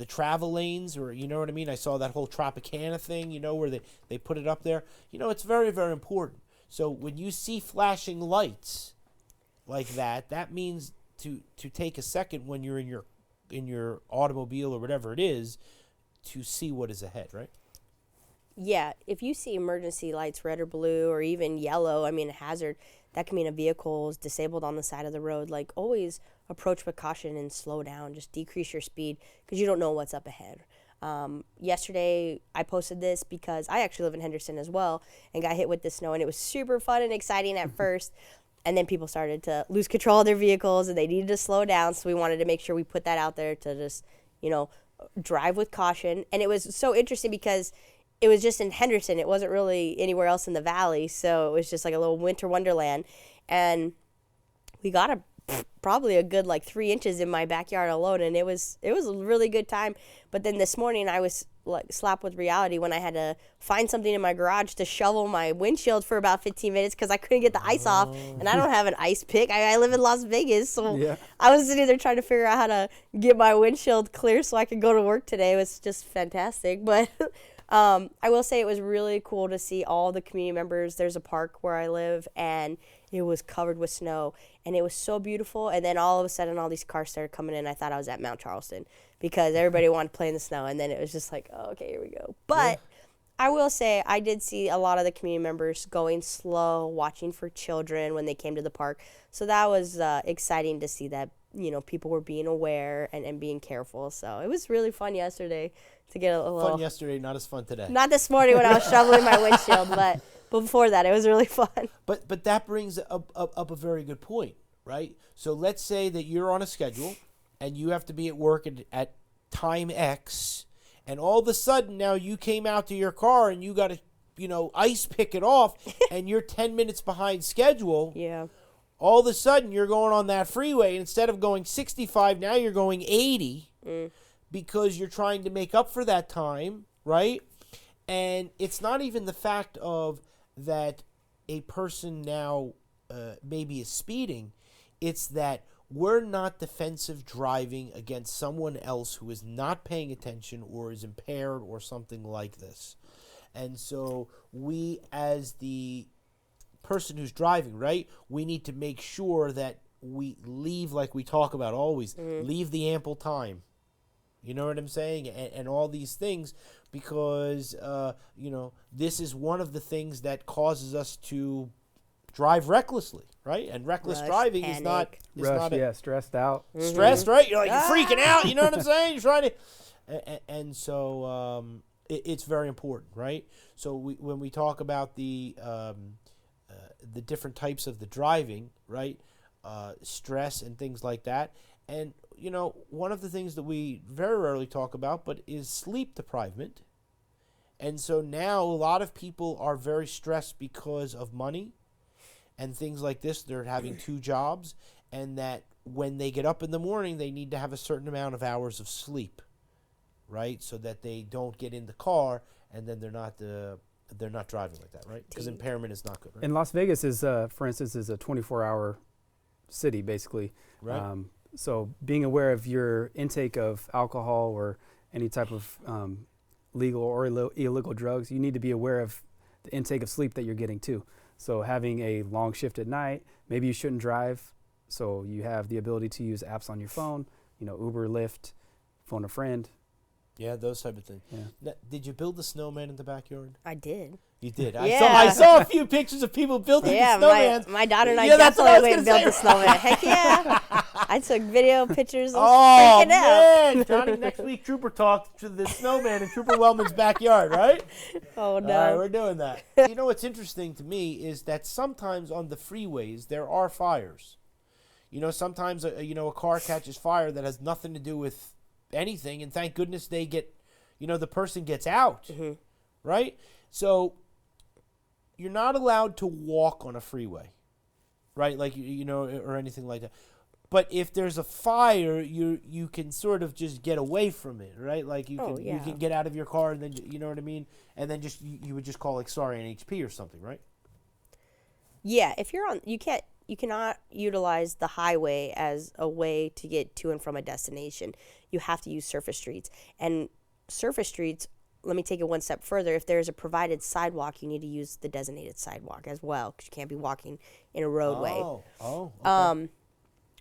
travel lanes, or you know what I mean. I saw that whole Tropicana thing, where they put it up there. It's very, very important. So when you see flashing lights like that, that means to take a second when you're in your automobile or whatever it is, to see what is ahead, right? Yeah, if you see emergency lights, red or blue, or even yellow, I mean, a hazard, that can mean a vehicle is disabled on the side of the road. Like, always approach with caution and slow down. Just decrease your speed, because you don't know what's up ahead. Yesterday, I posted this because I actually live in Henderson as well, and got hit with the snow, and it was super fun and exciting at first. And then people started to lose control of their vehicles, and they needed to slow down. So we wanted to make sure we put that out there to just, drive with caution. And it was so interesting because it was just in Henderson. It wasn't really anywhere else in the valley. So it was just like a little winter wonderland. And we got probably a good 3 inches in my backyard alone. And it was a really good time. But then this morning I was slapped with reality when I had to find something in my garage to shovel my windshield for about 15 minutes because I couldn't get the ice off. And I don't have an ice pick. I live in Las Vegas. So Yeah. I was sitting there trying to figure out how to get my windshield clear so I could go to work today. It was just fantastic. But I will say it was really cool to see all the community members. There's a park where I live, and it was covered with snow, and it was so beautiful. And then all of a sudden, all these cars started coming in. I thought I was at Mount Charleston because everybody wanted to play in the snow. And then it was just like, oh, okay, here we go. But I will say I did see a lot of the community members going slow, watching for children when they came to the park. So that was exciting to see that, people were being aware and being careful. So it was really fun yesterday to get a little... Fun yesterday, not as fun today. Not this morning when I was shoveling my windshield, but before that, it was really fun. But that brings up a very good point, right? So let's say that you're on a schedule and you have to be at work at time X, and all of a sudden now you came out to your car and you got to, ice pick it off, and you're 10 minutes behind schedule. Yeah. All of a sudden you're going on that freeway, and instead of going 65, now you're going 80 because you're trying to make up for that time, right? And it's not even the fact of that a person now maybe is speeding. It's that we're not defensive driving against someone else who is not paying attention or is impaired or something like this. And so we, as the person who's driving, right, we need to make sure that we leave, like we talk about always, leave the ample time. You know what I'm saying? And all these things, because, this is one of the things that causes us to drive recklessly, right? And reckless driving is not... Stressed out. Stressed, right? You're like, you're freaking out, you know what I'm saying? You're trying to... And so it's very important, right? So when we talk about the different types of the driving, right? Stress and things like that. And, one of the things that we very rarely talk about, but is sleep deprivement. And so now a lot of people are very stressed because of money and things like this. They're having 2 jobs, and that when they get up in the morning, they need to have a certain amount of hours of sleep, right? So that they don't get in the car and then they're not driving like that, right? Because impairment is not good, right? And Las Vegas is, for instance, is a 24-hour city, basically. Right. So being aware of your intake of alcohol or any type of legal or illegal drugs, you need to be aware of the intake of sleep that you're getting too. So having a long shift at night, maybe you shouldn't drive, so you have the ability to use apps on your phone, Uber, Lyft, phone a friend. Yeah, those type of things. Yeah. Now, did you build the snowman in the backyard? I did. You did. Yeah. I saw a few pictures of people building the snowmans. my daughter and I that's what I was definitely went and built gonna the say. snowman. Heck yeah. I took video pictures. I was Oh, freaking out. man. Johnny, next week, Trooper talk to the snowman in Trooper Wellman's backyard, right? Oh, All right, no. we're doing that. What's interesting to me is that sometimes on the freeways, there are fires. Sometimes, a car catches fire that has nothing to do with anything, and thank goodness they get, the person gets out, right? So you're not allowed to walk on a freeway, right? Like, or anything like that. But if there's a fire, you can sort of just get away from it, right? Like you can get out of your car and then, you know what I mean? And then just you would just call like sorry NHP or something, right? Yeah, if you're on, you cannot utilize the highway as a way to get to and from a destination. You have to use surface streets. And surface streets, let me take it one step further. If there's a provided sidewalk, you need to use the designated sidewalk as well, because you can't be walking in a roadway. Oh, okay.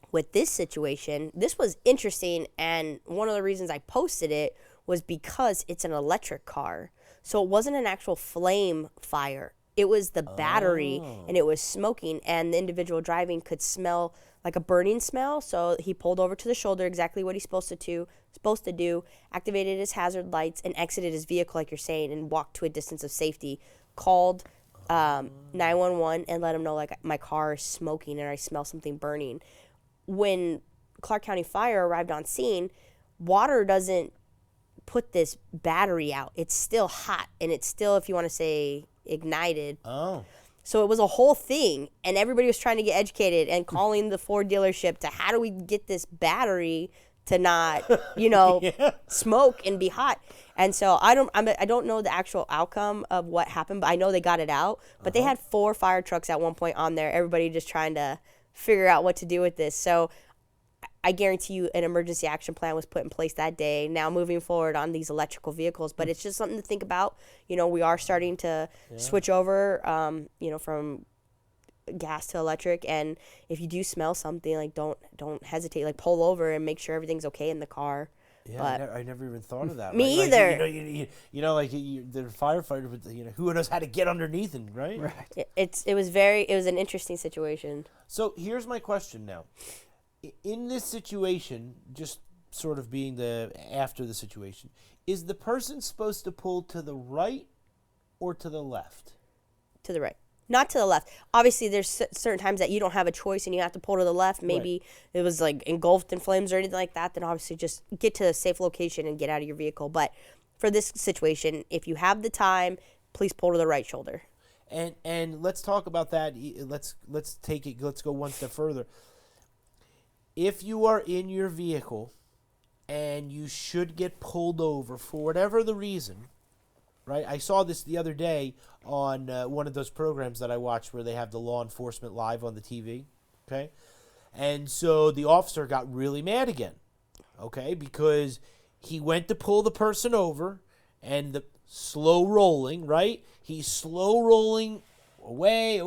With this situation, this was interesting, and one of the reasons I posted it was because it's an electric car. So it wasn't an actual flame fire. It was the battery, and it was smoking, and the individual driving could smell like a burning smell. So he pulled over to the shoulder, exactly what he's supposed to do, activated his hazard lights, and exited his vehicle, like you're saying, and walked to a distance of safety, called 911, and let him know, like, my car is smoking and I smell something burning. When Clark County Fire arrived on scene, water doesn't put this battery out. It's still hot, and it's still, if you want to say, ignited. Oh. So it was a whole thing, and everybody was trying to get educated and calling the Ford dealership to how do we get this battery to not, smoke and be hot. And so I don't know the actual outcome of what happened, but I know they got it out. But they had 4 fire trucks at one point on there. Everybody just trying to figure out what to do with this. So I guarantee you an emergency action plan was put in place that day. Now moving forward on these electrical vehicles, but it's just something to think about. We are starting to switch over, from gas to electric, and if you do smell something, like don't hesitate, like pull over and make sure everything's okay in the car. Yeah, But I never even thought of that. Me right? either. Like the firefighter, but who knows how to get underneath him, right? Right. it was an interesting situation. So here's my question now. In this situation, just sort of being after the situation, is the person supposed to pull to the right or to the left? To the right, not to the left. Obviously, there's certain times that you don't have a choice and you have to pull to the left. Maybe it was like engulfed in flames or anything like that. Then obviously just get to a safe location and get out of your vehicle. But for this situation, if you have the time, please pull to the right shoulder. And let's talk about that. Let's take it. Let's go one step further. If you are in your vehicle and you should get pulled over for whatever the reason, right? I saw this the other day on one of those programs that I watch where they have the law enforcement live on the TV, okay? And so the officer got really mad again, okay, because he went to pull the person over and the slow rolling, right? He's slow rolling away,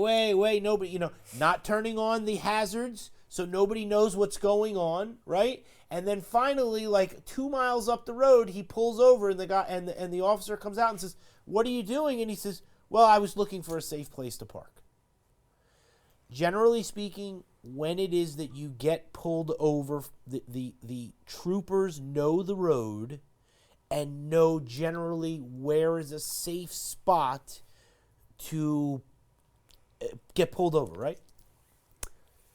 nobody, not turning on the hazards, so nobody knows what's going on, right? And then finally, like 2 miles up the road, he pulls over, and the guy and the officer comes out and says, "What are you doing?" And he says, "Well, I was looking for a safe place to park." Generally speaking, when it is that you get pulled over, the troopers know the road and know generally where is a safe spot to get pulled over, right?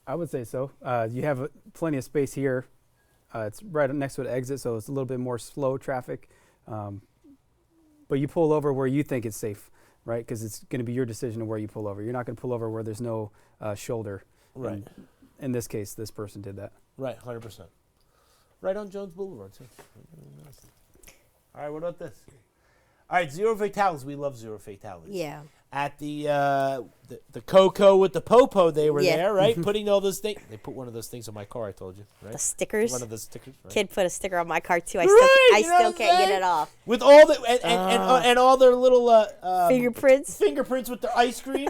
I would say so. You have plenty of space here. It's right next to an exit, so it's a little bit more slow traffic. But you pull over where you think it's safe, right? Because it's going to be your decision of where you pull over. You're not going to pull over where there's no shoulder. Right. And in this case, this person did that. Right, 100%. Right on Jones Boulevard, too. All right, what about this? All right, zero fatalities. We love zero fatalities. Yeah. At the Coco with the Popo, they were Yeah. there, right? Putting all those things. They put one of those things on my car, I told you, right? The stickers. One of those stickers, right? Kid put a sticker on my car too. I Right, still you know what I'm can't get saying? it off. With all the and all their little Fingerprints. fingerprints with their ice cream.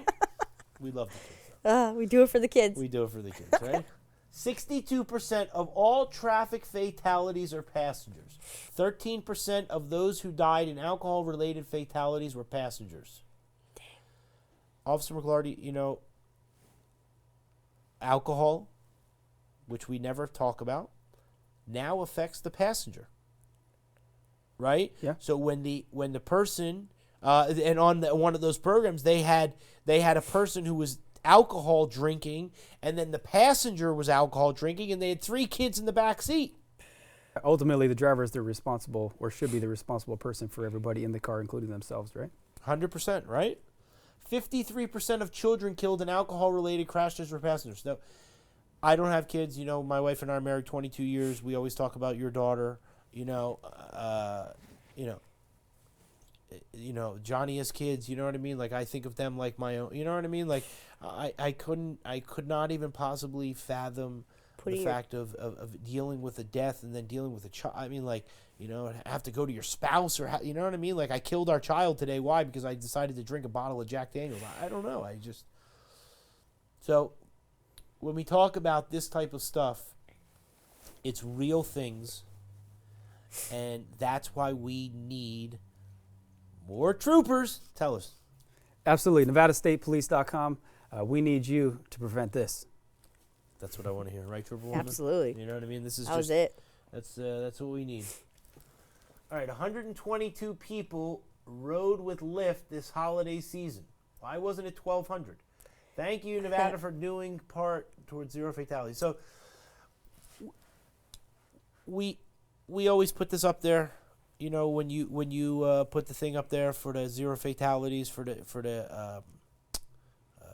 We love the kids. We do it for the kids. We do it for the kids, right? 62% of all traffic fatalities are passengers. 13% of those who died in alcohol-related fatalities were passengers. Dang. Officer McLarty, alcohol, which we never talk about, now affects the passenger. Right? Yeah. So when the person and on one of those programs they had a person who was alcohol drinking, and then the passenger was alcohol drinking, and they had 3 kids in the back seat. Ultimately, the driver is the responsible, or should be the responsible person for everybody in the car, including themselves, right? 100%, right? 53% of children killed in alcohol-related crashes were passengers. Now, I don't have kids. My wife and I are married 22 years. We always talk about your daughter. Johnny has kids. You know what I mean? Like, I think of them like my own. You know what I mean? Like, I could not even possibly fathom the fact of dealing with a death and then dealing with a child. I mean, like, have to go to your spouse or, you know what I mean? Like, I killed our child today. Why? Because I decided to drink a bottle of Jack Daniels. I don't know. So when we talk about this type of stuff, it's real things. And that's why we need more troopers. Tell us. Absolutely. NevadaStatePolice.com. We need you to prevent this. That's what I want to hear, right, Trooper Woman? Absolutely. You know what I mean? This is That was it. That's what we need. All right, 122 people rode with Lyft this holiday season. Why wasn't it 1,200? Thank you, Nevada, for doing part towards zero fatalities. So we always put this up there. When you put the thing up there for the zero fatalities for the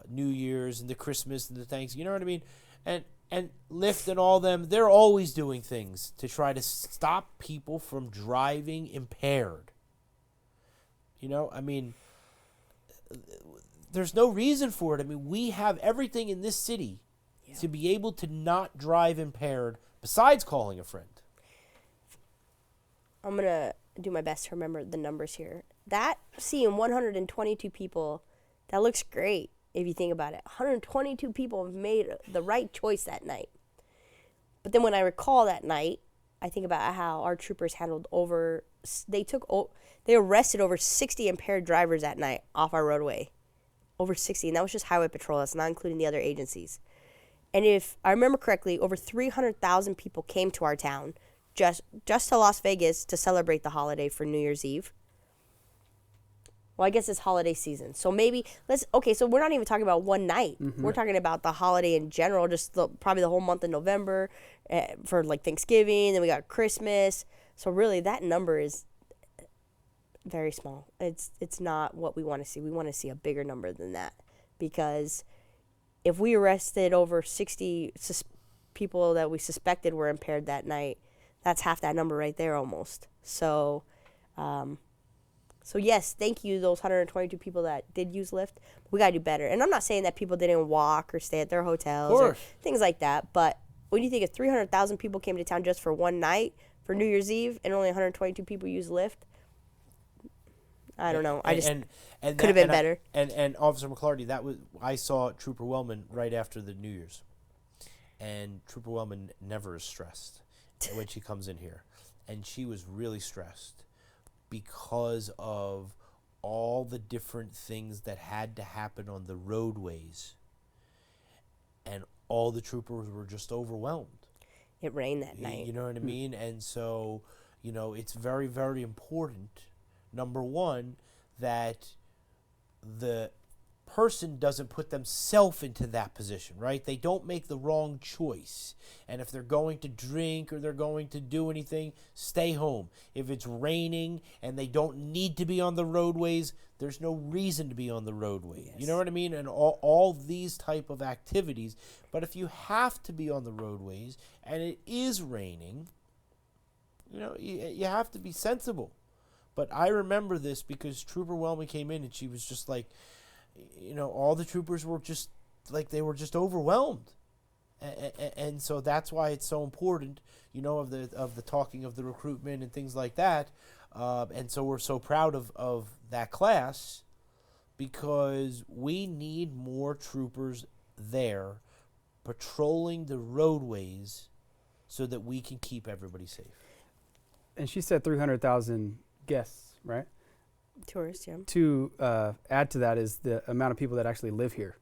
New Year's and the Christmas and the Thanksgiving, you know what I mean? And Lyft and all them, they're always doing things to try to stop people from driving impaired. I mean, there's no reason for it. I mean, we have everything in this city to be able to not drive impaired besides calling a friend? I'm going to do my best to remember the numbers here. That, seeing 122 people, that looks great if you think about it. 122 people have made the right choice that night. But then when I recall that night, I think about how our troopers handled they arrested over 60 impaired drivers that night off our roadway. Over 60, and that was just Highway Patrol. That's not including the other agencies. And if I remember correctly, over 300,000 people came to our town just to Las Vegas to celebrate the holiday for New Year's Eve. Well, I guess it's holiday season. So maybe so we're not even talking about one night. Mm-hmm. We're talking about the holiday in general, just probably the whole month of November for like Thanksgiving. Then we got Christmas. So really that number is very small. It's not what we want to see. We want to see a bigger number than that, because if we arrested over 60 people that we suspected were impaired that night, that's half that number right there almost. So yes, thank you, those 122 people that did use Lyft. We got to do better. And I'm not saying that people didn't walk or stay at their hotels or things like that, but when you think if 300,000 people came to town just for one night for New Year's Eve and only 122 people use Lyft, I don't know. Could have been better. And Officer McClarty, I saw Trooper Wellman right after the New Year's, and Trooper Wellman never is stressed when she comes in here, and she was really stressed because of all the different things that had to happen on the roadways, and all the troopers were just overwhelmed. It rained that night. You know what I mean? And so, it's very, very important, number one, that the person doesn't put themselves into that position, right? They don't make the wrong choice. And if they're going to drink or they're going to do anything, stay home. If it's raining and they don't need to be on the roadways, there's no reason to be on the roadways. Yes. You know what I mean? And all these type of activities. But if you have to be on the roadways and it is raining, you have to be sensible. But I remember this because Trooper Wellman came in and she was just like, all the troopers were just like, they were just overwhelmed. And so that's why it's so important, of the talking of the recruitment and things like that. And so we're so proud of that class, because we need more troopers there patrolling the roadways so that we can keep everybody safe. And she said 300,000 guests, right? Tourists, yeah. To add to that is the amount of people that actually live here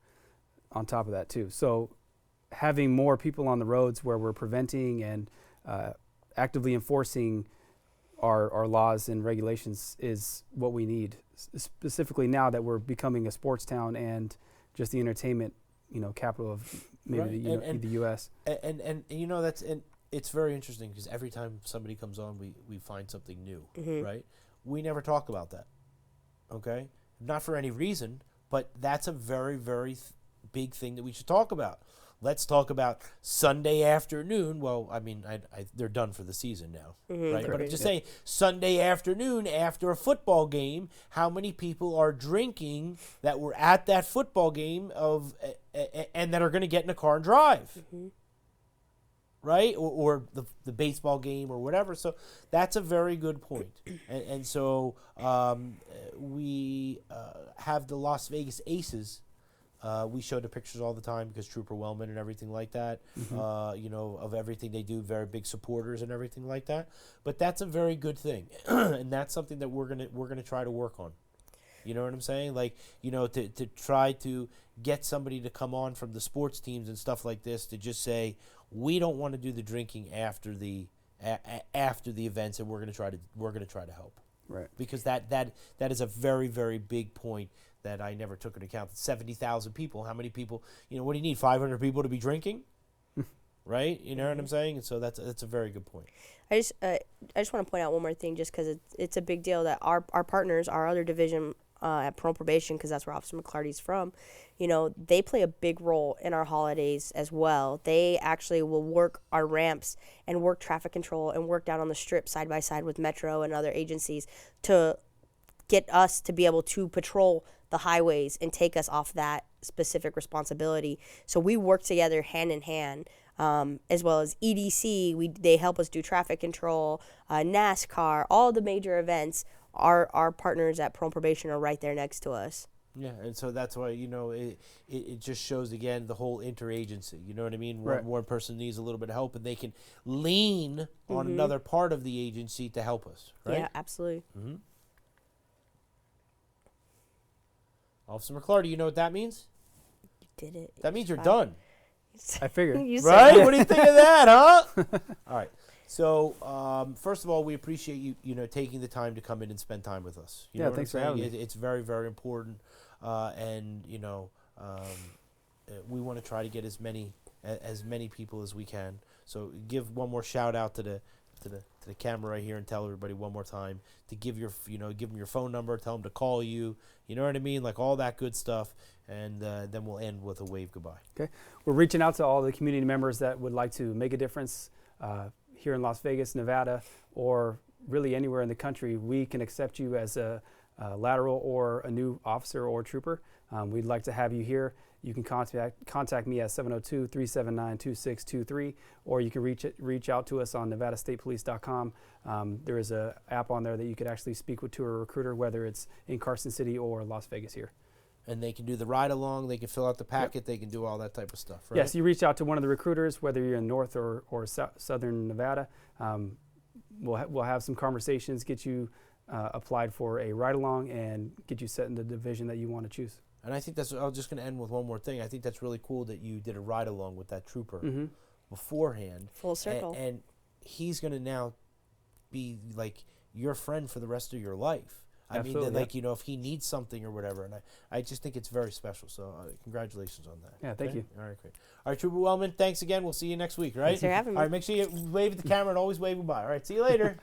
on top of that too. So having more people on the roads where we're preventing and actively enforcing our laws and regulations is what we need, specifically now that we're becoming a sports town and just the entertainment, capital of maybe the U.S. And it's very interesting because every time somebody comes on, we find something new, right? We never talk about that. Okay, not for any reason, but that's a very, very big thing that we should talk about. Let's talk about Sunday afternoon. Well, I mean, they're done for the season now, right? But I'm just saying, Sunday afternoon after a football game, how many people are drinking that were at that football game and that are going to get in a car and drive? Right? Or the baseball game or whatever. So that's a very good point. And so we have the Las Vegas Aces. We show the pictures all the time because Trooper Wellman and everything like that, of everything they do, very big supporters and everything like that. But that's a very good thing. And that's something that we're gonna try to work on. You know what I'm saying? Like, to try to get somebody to come on from the sports teams and stuff like this to just say, we don't want to do the drinking after the events, and we're gonna try to help. Right. Because that is a very, very big point that I never took into account. 70,000 people. How many people? What do you need? 500 people to be drinking? Right? You know what I'm saying? And so that's a very good point. I just want to point out one more thing, just because it's a big deal that our partners, our other division at Parole Probation, because that's where Officer McClarty's from, they play a big role in our holidays as well. They actually will work our ramps and work traffic control and work down on the strip side by side with Metro and other agencies to get us to be able to patrol the highways and take us off that specific responsibility. So we work together hand in hand. as well as EDC. They help us do traffic control, NASCAR, all the major events. Our partners at Parole and Probation are right there next to us. Yeah, and so that's why, it just shows, again, the whole interagency. You know what I mean? Right. One person needs a little bit of help, and they can lean on another part of the agency to help us, right? Yeah, absolutely. Officer McClure, do you know what that means? You did it. That means you're Fine. done. I figured. You said Right? it. What do you think of that, huh? All right. So, first of all, we appreciate you, taking the time to come in and spend time with us. You Yeah, know what thanks I'm for having saying? me. It's very, very important, and we want to try to get as many people as we can. So, give one more shout out to the camera right here and tell everybody one more time to give them your phone number, tell them to call you. You know what I mean? Like all that good stuff, and then we'll end with a wave goodbye. Okay. We're reaching out to all the community members that would like to make a difference here in Las Vegas, Nevada, or really anywhere in the country. We can accept you as a lateral or a new officer or trooper. We'd like to have you here. You can contact me at 702-379-2623, or you can reach out to us on nevadastatepolice.com. There is an app on there that you could actually speak to a recruiter, whether it's in Carson City or Las Vegas here. And they can do the ride along, they can fill out the packet, they can do all that type of stuff, right? Yes, you reach out to one of the recruiters, whether you're in North or Southern Nevada. We'll have some conversations, get you applied for a ride along, and get you set in the division that you want to choose. And I think I was just going to end with one more thing. I think that's really cool that you did a ride along with that trooper beforehand. Full circle. And he's going to now be like your friend for the rest of your life. Absolutely, I mean, if he needs something or whatever. And I just think it's very special. So congratulations on that. Yeah, thank you. All right, great. All right, Trooper Wellman, thanks again. We'll see you next week, right? Thanks for having me. All right, make sure you wave at the camera and always wave goodbye. All right, see you later.